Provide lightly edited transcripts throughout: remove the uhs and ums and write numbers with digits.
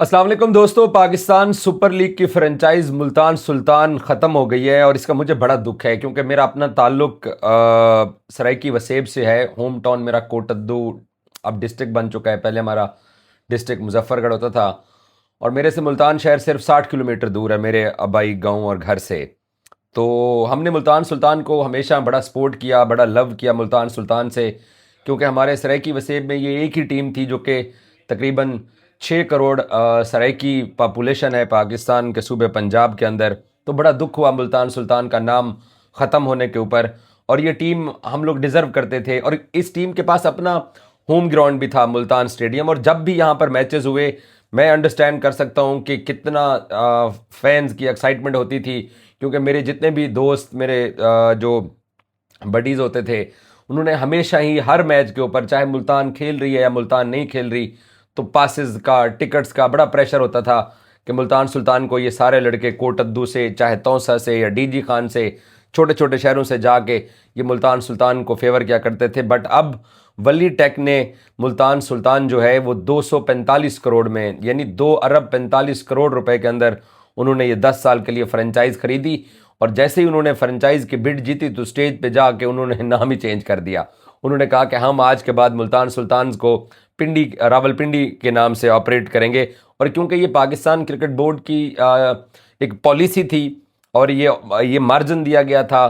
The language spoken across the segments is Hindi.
अस्सलाम वालेकुम दोस्तों। पाकिस्तान सुपर लीग की फ्रेंचाइज मुल्तान सुल्तान ख़त्म हो गई है और इसका मुझे बड़ा दुख है क्योंकि मेरा अपना ताल्लुक सरायकी वसेब से है। होम टाउन मेरा कोटद्दू अब डिस्ट्रिक्ट बन चुका है। पहले हमारा डिस्ट्रिक्ट मुजफ्फरगढ़ होता था और मेरे से मुल्तान शहर सिर्फ 60 किलोमीटर दूर है मेरे आबाई गांव और घर से। तो हमने मुल्तान सुल्तान को हमेशा बड़ा सपोर्ट किया, बड़ा लव किया मुल्तान सुल्तान से, क्योंकि हमारे सरायकी वसेब में ये एक ही टीम थी जो कि तकरीबन 6 करोड़ सरायकी पॉपुलेशन है पाकिस्तान के सूबे पंजाब के अंदर। तो बड़ा दुख हुआ मुल्तान सुल्तान का नाम ख़त्म होने के ऊपर। और ये टीम हम लोग डिज़र्व करते थे और इस टीम के पास अपना होम ग्राउंड भी था, मुल्तान स्टेडियम। और जब भी यहाँ पर मैचेस हुए मैं अंडरस्टैंड कर सकता हूँ कि कितना फैंस की एक्साइटमेंट होती थी, क्योंकि मेरे जितने भी दोस्त, मेरे जो बडीज़ होते थे, उन्होंने हमेशा ही हर मैच के ऊपर, चाहे मुल्तान खेल रही है या मुल्तान नहीं खेल रही, तो पासिस का, टिकट्स का बड़ा प्रेशर होता था कि मुल्तान सुल्तान को ये सारे लड़के कोटद्दू से, चाहे तौसा से या डीजी खान से, छोटे छोटे शहरों से जाके ये मुल्तान सुल्तान को फेवर किया करते थे। बट अब वली टेक ने मुल्तान सुल्तान जो है वो 245 करोड़ में, यानी 2 अरब 45 करोड़ रुपए के अंदर उन्होंने ये 10 साल के लिए फ्रेंचाइज खरीदी। और जैसे ही उन्होंने फ्रेंचाइज की बिड जीती तो स्टेज पे जाके उन्होंने नाम ही चेंज कर दिया। उन्होंने कहा कि हम आज के बाद मुल्तान सुल्तान को पिंडी, रावलपिंडी के नाम से ऑपरेट करेंगे। और क्योंकि ये पाकिस्तान क्रिकेट बोर्ड की एक पॉलिसी थी और ये मार्जिन दिया गया था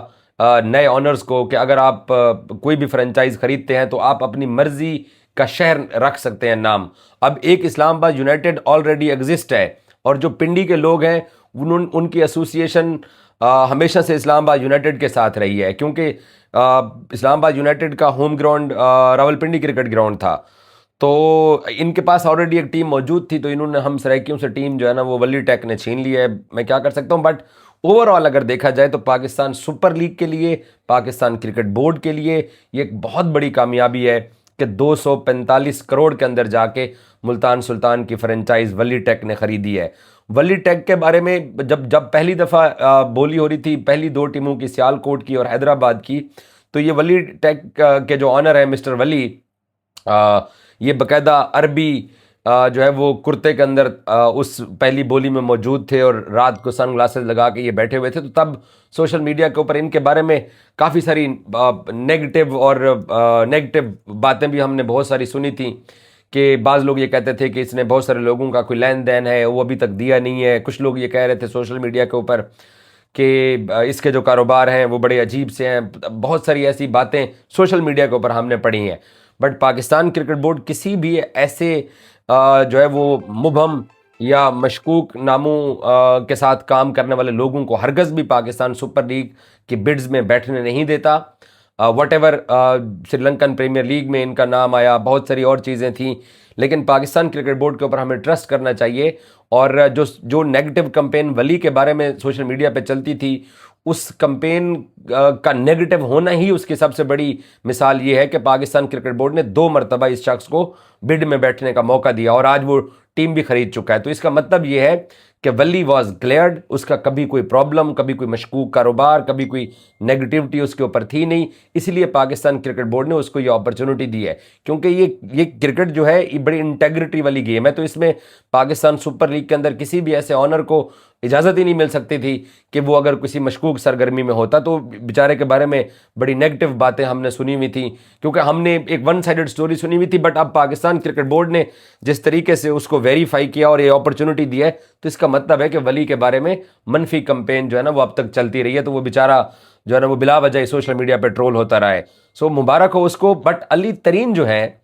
नए ऑनर्स को कि अगर आप कोई भी फ्रेंचाइज खरीदते हैं तो आप अपनी मर्जी का शहर रख सकते हैं नाम। अब एक इस्लामाबाद यूनाइटेड ऑलरेडी एग्जिस्ट है और जो पिंडी के लोग हैं उनकी एसोसिएशन हमेशा से इस्लामाबाद यूनाइटेड के साथ रही है, क्योंकि इस्लामाबाद यूनाइटेड का home ground Rawalpindi cricket ground था। तो इनके पास ऑलरेडी एक टीम मौजूद थी, तो इन्होंने हम सराइकियों से टीम जो है ना वो वली टेक ने छीन ली है। मैं क्या कर सकता हूँ। बट ओवरऑल अगर देखा जाए तो पाकिस्तान सुपर लीग के लिए, पाकिस्तान क्रिकेट बोर्ड के लिए ये एक बहुत बड़ी कामयाबी है कि 245 करोड़ के अंदर जाके मुल्तान सुल्तान की फ्रेंचाइज वली टेक ने खरीदी है। वली टेक के बारे में जब पहली दफ़ा बोली हो रही थी, पहली 2 टीमों की, सियालकोट की और हैदराबाद की, तो ये वली टेक के जो ऑनर है मिस्टर वली, ये बाकायदा अरबी जो है वो कुर्ते के अंदर उस पहली बोली में मौजूद थे और रात को सन ग्लासेस लगा के ये बैठे हुए थे। तो तब सोशल मीडिया के ऊपर इनके बारे में काफ़ी सारी नेगेटिव बातें भी हमने बहुत सारी सुनी थी कि बाज़ लोग ये कहते थे कि इसने बहुत सारे लोगों का कोई लेन देन है वो अभी तक दिया नहीं है। कुछ लोग ये कह रहे थे सोशल मीडिया के ऊपर कि इसके जो कारोबार हैं वो बड़े अजीब से हैं। बहुत सारी ऐसी बातें सोशल मीडिया के ऊपर हमने पढ़ी हैं। बट पाकिस्तान क्रिकेट बोर्ड किसी भी ऐसे जो है वो मुबहम या मशकूक नामों के साथ काम करने वाले लोगों को हरगज़ भी पाकिस्तान सुपर लीग की बिड्स में बैठने नहीं देता। Whatever Sri Lankan premier league में इनका नाम आया, बहुत सारी और चीज़ें थी, लेकिन पाकिस्तान क्रिकेट बोर्ड के ऊपर हमें ट्रस्ट करना चाहिए। और जो नेगेटिव कंपेन वली के बारे में सोशल मीडिया पे चलती थी, उस कंपेन का नेगेटिव होना ही उसकी सबसे बड़ी मिसाल ये है कि पाकिस्तान क्रिकेट बोर्ड ने 2 मरतबा इस शख्स को बिड में बैठने का मौका दिया और आज वो टीम भी खरीद चुका है। तो इसका मतलब ये है कि वली वॉज क्लियर्ड, उसका कभी कोई प्रॉब्लम, कभी कोई मशकूक कारोबार, कभी कोई नेगेटिविटी उसके ऊपर थी नहीं। इसलिए पाकिस्तान क्रिकेट बोर्ड ने उसको ये अपॉर्चुनिटी दी है, क्योंकि ये क्रिकेट जो है ये बड़ी इंटेग्रिटी वाली गेम है। तो इसमें पाकिस्तान सुपर लीग के अंदर किसी भी ऐसे ऑनर को इजाज़त ही नहीं मिल सकती थी कि वो अगर किसी मशकूक सरगर्मी में होता तो बेचारे के बारे में बड़ी नेगेटिव बातें हमने सुनी हुई थी, क्योंकि हमने एक वन साइडेड स्टोरी सुनी हुई थी। बट अब पाकिस्तान क्रिकेट बोर्ड ने जिस तरीके से उसको वेरीफाई किया और ये अपॉर्चुनिटी दी है, तो इसका मतलब है कि वली के बारे में मनफी कंपेन जो है ना वो अब तक चलती रही है। तो वो बेचारा जो है ना वो बिला वजह सोशल मीडिया पर ट्रोल होता रहा है। सो मुबारक हो उसको। बट अली तरीन जो है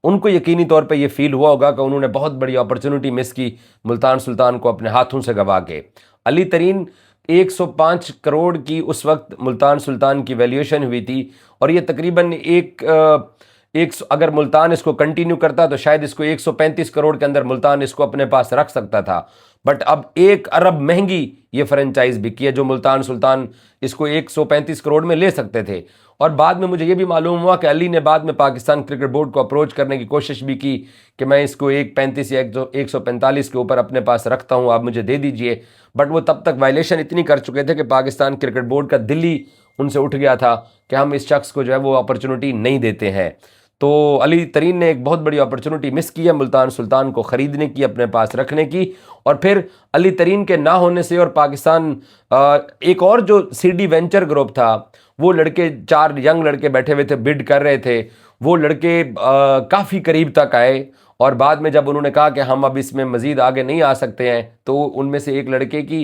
उनको यकीनी तौर पे ये फील हुआ होगा कि उन्होंने बहुत बड़ी अपॉर्चुनिटी मिस की मुल्तान सुल्तान को अपने हाथों से गवा के। अली तरीन 105 करोड़ की उस वक्त मुल्तान सुल्तान की वैल्यूएशन हुई थी और ये तकरीबन अगर मुल्तान इसको कंटिन्यू करता तो शायद इसको 135 करोड़ के अंदर मुल्तान इसको अपने पास रख सकता था। बट अब 1 अरब महंगी ये फ्रेंचाइज बिकी है जो मुल्तान सुल्तान इसको 135 करोड़ में ले सकते थे। और बाद में मुझे ये भी मालूम हुआ कि अली ने बाद में पाकिस्तान क्रिकेट बोर्ड को अप्रोच करने की कोशिश भी की कि मैं इसको 135 या 145 के ऊपर अपने पास रखता हूँ, आप मुझे दे दीजिए। बट वो तब तक वायलेशन इतनी कर चुके थे कि पाकिस्तान क्रिकेट बोर्ड का दिल ही उनसे उठ गया था कि हम इस शख्स को जो है वो अपॉर्चुनिटी नहीं देते हैं। तो अली तरीन ने एक बहुत बड़ी अपॉर्चुनिटी मिस की है मुल्तान सुल्तान को ख़रीदने की, अपने पास रखने की। और फिर अली तरीन के ना होने से और पाकिस्तान एक और जो सीडी वेंचर ग्रुप था, वो लड़के 4 यंग लड़के बैठे हुए थे, बिड कर रहे थे। वो लड़के काफ़ी करीब तक आए और बाद में जब उन्होंने कहा कि हम अब इसमें मज़ीद आगे नहीं आ सकते हैं, तो उनमें से एक लड़के की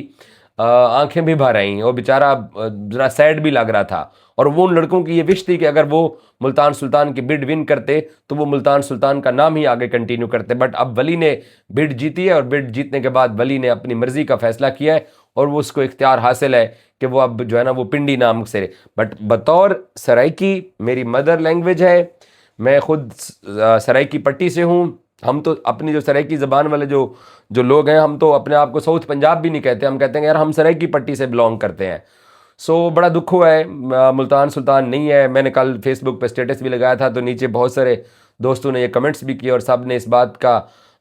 आंखें भी भर आईं। वो बेचारा ज़रा सैड भी लग रहा था। और वो उन लड़कों की ये विश थी कि अगर वो मुल्तान सुल्तान की बिड विन करते तो वो मुल्तान सुल्तान का नाम ही आगे कंटिन्यू करते। बट अब वली ने बिड जीती है और बिड जीतने के बाद वली ने अपनी मर्जी का फैसला किया है और वो उसको इख्तियार हासिल है कि वो अब जो है ना वो पिंडी नाम से। बट बतौर सराइकी मेरी मदर लैंग्वेज है, मैं खुद सराइकी पट्टी से हूँ। हम तो अपनी जो सराइकी ज़बान वाले जो जो लोग हैं, हम तो अपने आप को साउथ पंजाब भी नहीं कहते, हम कहते हैं यार हम सराइकी पट्टी से बिलोंग करते हैं। सो बड़ा दुख हुआ है, मुल्तान सुल्तान नहीं है। मैंने कल फेसबुक पे स्टेटस भी लगाया था, तो नीचे बहुत सारे दोस्तों ने ये कमेंट्स भी किए और सब ने इस बात का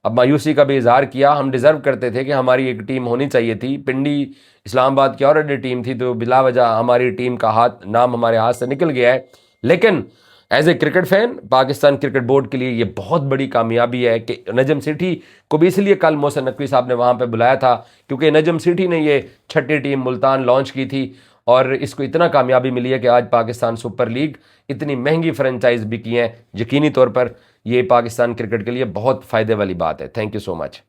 अब मायूसी का भी इजहार किया। हम डिज़र्व करते थे कि हमारी एक टीम होनी चाहिए थी। पिंडी इस्लामाबाद की ऑलरेडी टीम थी, तो बिला वजह हमारी टीम का नाम हमारे हाथ से निकल गया है। लेकिन as a cricket fan Pakistan cricket board के लिए ये बहुत बड़ी कामयाबी है कि नजम सेठी को भी इसलिए कल मोहसिन नकवी साहब ने वहाँ पे बुलाया था क्योंकि नजम सेठी ने ये 6ठी टीम मुल्तान लॉन्च की थी और इसको इतना कामयाबी मिली है कि आज पाकिस्तान सुपर लीग इतनी महंगी फ्रेंचाइज बिकी हैं। यकीनी तौर पर ये पाकिस्तान क्रिकेट के लिए बहुत फ़ायदे वाली बात है। Thank you so much.